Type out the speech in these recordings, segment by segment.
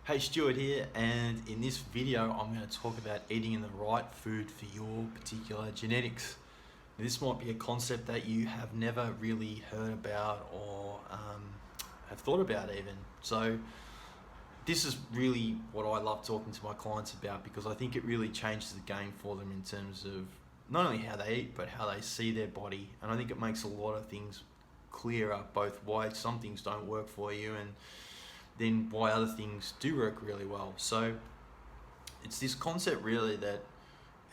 Hey, Stuart here, and in this video I'm going to talk about eating the right food for your particular genetics. This might be a concept that you have never really heard about or have thought about even. So this is really what I love talking to my clients about, because I think it really changes the game for them in terms of not only how they eat but how they see their body. And I think it makes a lot of things clearer, both why some things don't work for you and then why other things do work really well. So it's this concept really that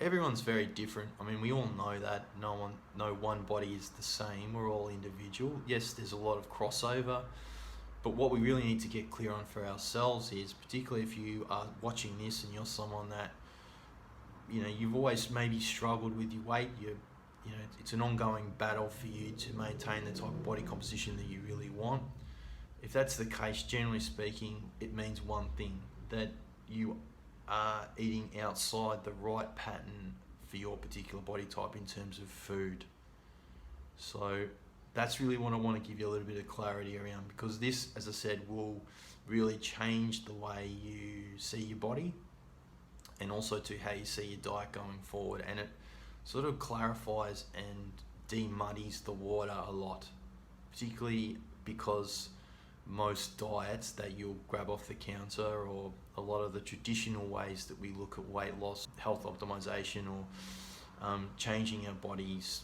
everyone's very different. I mean, we all know that no one body is the same. We're all individual. Yes, there's a lot of crossover, but what we really need to get clear on for ourselves is, particularly if you are watching this and you're someone that, you've always maybe struggled with your weight, it's an ongoing battle for you to maintain the type of body composition that you really want. If that's the case, generally speaking, it means one thing, that you are eating outside the right pattern for your particular body type in terms of food. So that's really what I want to give you a little bit of clarity around, because this, as I said, will really change the way you see your body and also to how you see your diet going forward. And it sort of clarifies and demuddies the water a lot, particularly because most diets that you'll grab off the counter, or a lot of the traditional ways that we look at weight loss, health optimization, or changing our bodies,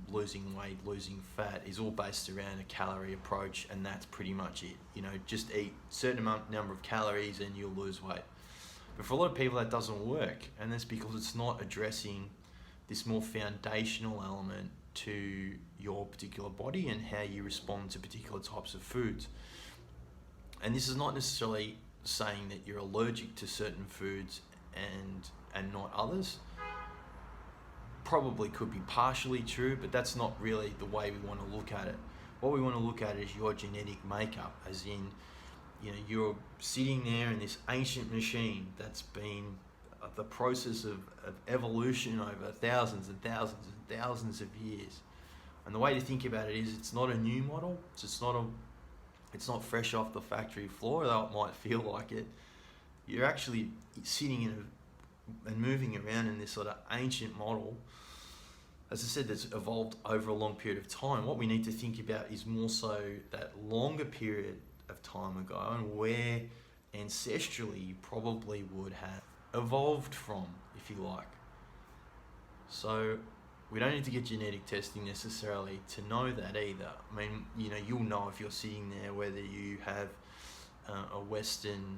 losing weight, losing fat, is all based around a calorie approach, and that's pretty much it. Just eat a certain number of calories and you'll lose weight. But for a lot of people that doesn't work, and that's because it's not addressing this more foundational element to your particular body and how you respond to particular types of foods. And this is not necessarily saying that you're allergic to certain foods and not others. Probably could be partially true, but that's not really the way we want to look at it. What we want to look at is your genetic makeup, as in, you're sitting there in this ancient machine that's been the process of evolution over thousands and thousands and thousands of years. And the way to think about it is, it's not a new model, it's not fresh off the factory floor, though it might feel like it. You're actually sitting and moving around in this sort of ancient model, as I said, that's evolved over a long period of time. What we need to think about is more so that longer period of time ago, and where ancestrally you probably would have evolved from, if you like. So we don't need to get genetic testing necessarily to know that either. I mean, you'll know if you're sitting there whether you have a Western,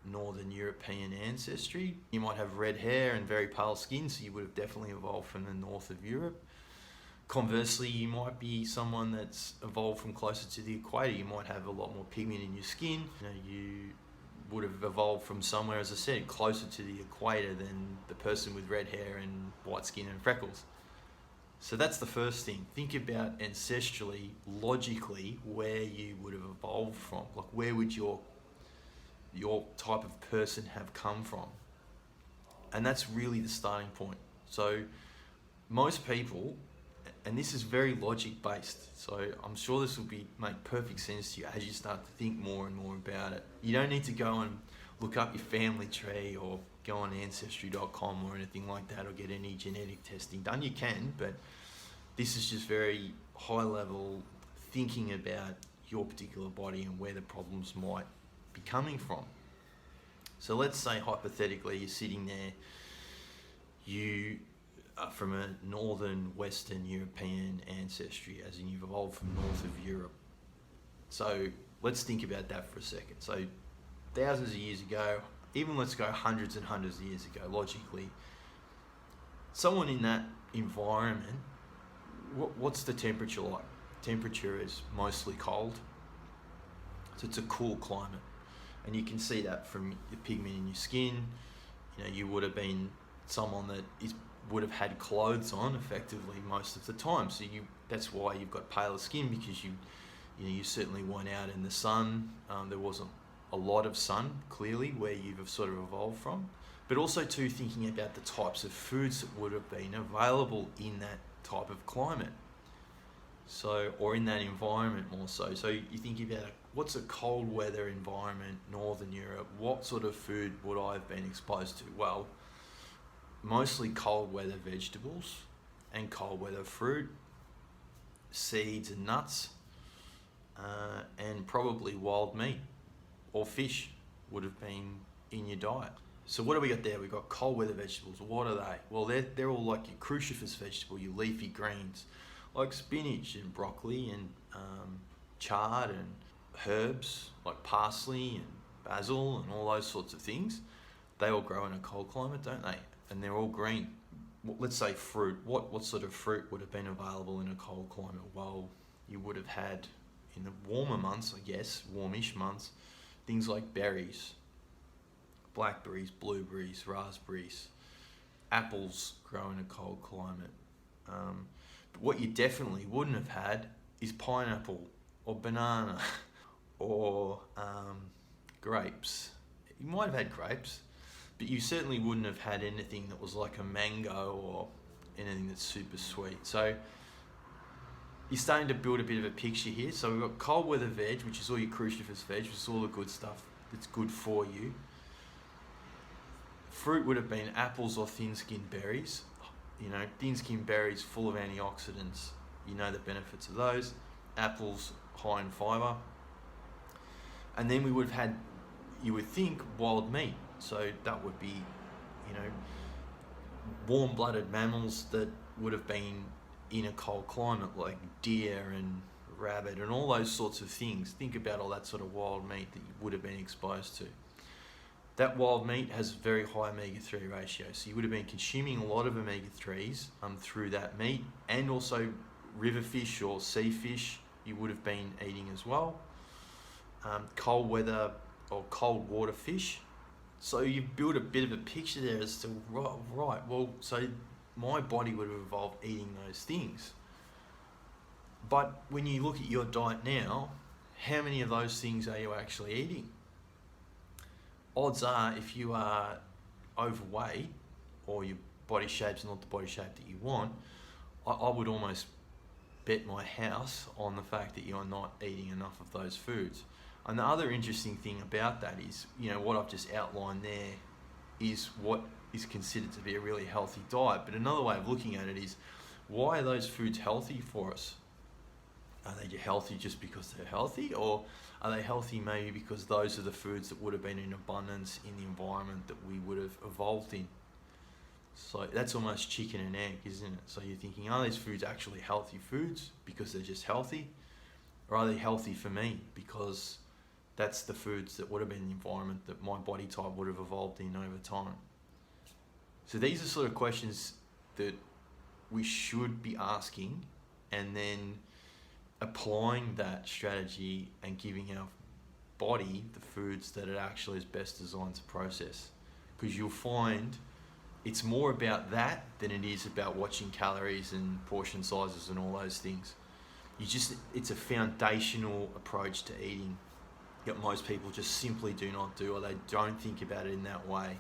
Northern European ancestry. You might have red hair and very pale skin, so you would have definitely evolved from the north of Europe. Conversely, you might be someone that's evolved from closer to the equator. You might have a lot more pigment in your skin. You would have evolved from somewhere, as I said, closer to the equator than the person with red hair and white skin and freckles. So that's the first thing. Think about ancestrally, logically, where you would have evolved from. Like, where would your type of person have come from? And that's really the starting point. So most people, and this is very logic based, so I'm sure this will make perfect sense to you as you start to think more and more about it. You don't need to go and look up your family tree or go on ancestry.com or anything like that, or get any genetic testing done. You can, but this is just very high level thinking about your particular body and where the problems might be coming from. So let's say hypothetically you're sitting there, you are from a northern Western European ancestry, as in you've evolved from north of Europe. So let's think about that for a second. So thousands of years ago, even let's go hundreds and hundreds of years ago, logically, someone in that environment, what's the temperature like? Temperature is mostly cold, so it's a cool climate, and you can see that from the pigment in your skin. You would have been someone that would have had clothes on effectively most of the time, so that's why you've got paler skin, because you certainly weren't out in the sun. There wasn't a lot of sun, clearly, where you've sort of evolved from, but also too thinking about the types of foods that would have been available in that type of climate, or in that environment more so. So you think about what's a cold weather environment, Northern Europe? What sort of food would I have been exposed to? Well, mostly cold weather vegetables and cold weather fruit, seeds and nuts, and probably wild meat or fish would have been in your diet. So what do we got there? We've got cold weather vegetables. What are they? Well, they're all like your cruciferous vegetable, your leafy greens, like spinach and broccoli and chard and herbs like parsley and basil and all those sorts of things. They all grow in a cold climate, don't they? And they're all green. Let's say fruit. What sort of fruit would have been available in a cold climate? Well, you would have had in the warmer months, I guess, warmish months, things like berries, blackberries, blueberries, raspberries, apples grow in a cold climate. But what you definitely wouldn't have had is pineapple or banana or grapes. You might have had grapes, but you certainly wouldn't have had anything that was like a mango or anything that's super sweet. So you're starting to build a bit of a picture here. So we've got cold weather veg, which is all your cruciferous veg, which is all the good stuff that's good for you. Fruit would have been apples or thin-skinned berries. You know, thin-skinned berries full of antioxidants. You know the benefits of those. Apples high in fibre. And then we would have had, you would think, wild meat. So that would be, you know, warm-blooded mammals that would have been in a cold climate, like deer and rabbit and all those sorts of things. Think about all that sort of wild meat that you would have been exposed to. That wild meat has very high omega-3 ratio, so you would have been consuming a lot of omega-3s through that meat, and also river fish or sea fish you would have been eating as well. Cold weather or cold water fish. So you build a bit of a picture there as to, right, well, so my body would have evolved eating those things. But when you look at your diet now, how many of those things are you actually eating? Odds are, if you are overweight or your body shape's not the body shape that you want, I would almost bet my house on the fact that you're not eating enough of those foods. And the other interesting thing about that is, you know, what I've just outlined there is what is considered to be a really healthy diet. But another way of looking at it is, why are those foods healthy for us? Are they healthy just because they're healthy, or are they healthy maybe because those are the foods that would have been in abundance in the environment that we would have evolved in? So that's almost chicken and egg, isn't it? So you're thinking, are these foods actually healthy foods because they're just healthy? Or are they healthy for me because that's the foods that would have been the environment that my body type would have evolved in over time? So these are sort of questions that we should be asking, and then applying that strategy and giving our body the foods that it actually is best designed to process. Because you'll find it's more about that than it is about watching calories and portion sizes and all those things. It's a foundational approach to eating that most people just simply do not do, or they don't think about it in that way.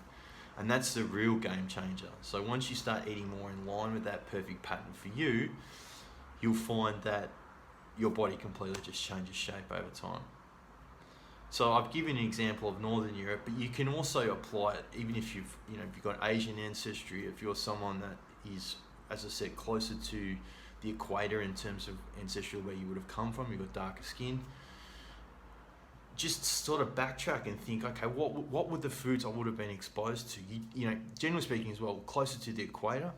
And that's the real game changer. So once you start eating more in line with that perfect pattern for you, you'll find that your body completely just changes shape over time. So I've given an example of Northern Europe, but you can also apply it even if you've got Asian ancestry, if you're someone that is, as I said, closer to the equator in terms of ancestry where you would have come from, you've got darker skin. Just sort of backtrack and think, okay, what would the foods I would have been exposed to? You know, generally speaking as well, closer to the equator,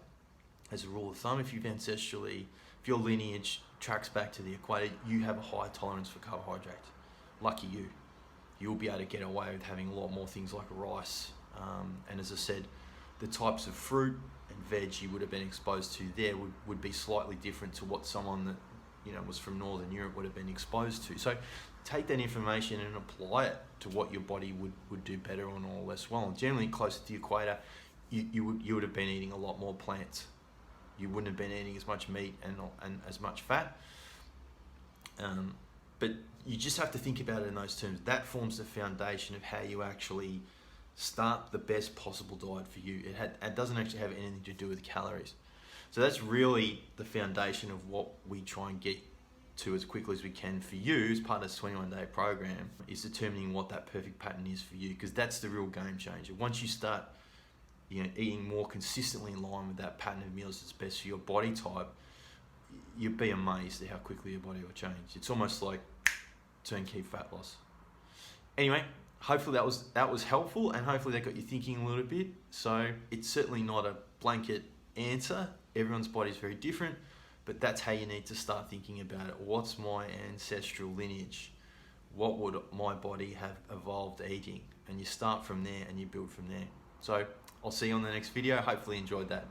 as a rule of thumb, if your lineage tracks back to the equator, you have a higher tolerance for carbohydrates. Lucky you. You'll be able to get away with having a lot more things like rice. And as I said, the types of fruit and veg you would have been exposed to there would be slightly different to what someone that was from Northern Europe would have been exposed to. So take that information and apply it to what your body would do better or less well. And generally, closer to the equator, you would have been eating a lot more plants. You wouldn't have been eating as much meat and as much fat. But you just have to think about it in those terms. That forms the foundation of how you actually start the best possible diet for you. It doesn't actually have anything to do with calories. So that's really the foundation of what we try and get to as quickly as we can for you as part of this 21-day program is determining what that perfect pattern is for you, because that's the real game changer. Once you start eating more consistently in line with that pattern of meals that's best for your body type, you'd be amazed at how quickly your body will change. It's almost like turnkey fat loss. Anyway, hopefully that was helpful, and hopefully that got you thinking a little bit. So it's certainly not a blanket answer. Everyone's body is very different, but that's how you need to start thinking about it. What's my ancestral lineage? What would my body have evolved eating? And you start from there and you build from there. So I'll see you on the next video. Hopefully you enjoyed that.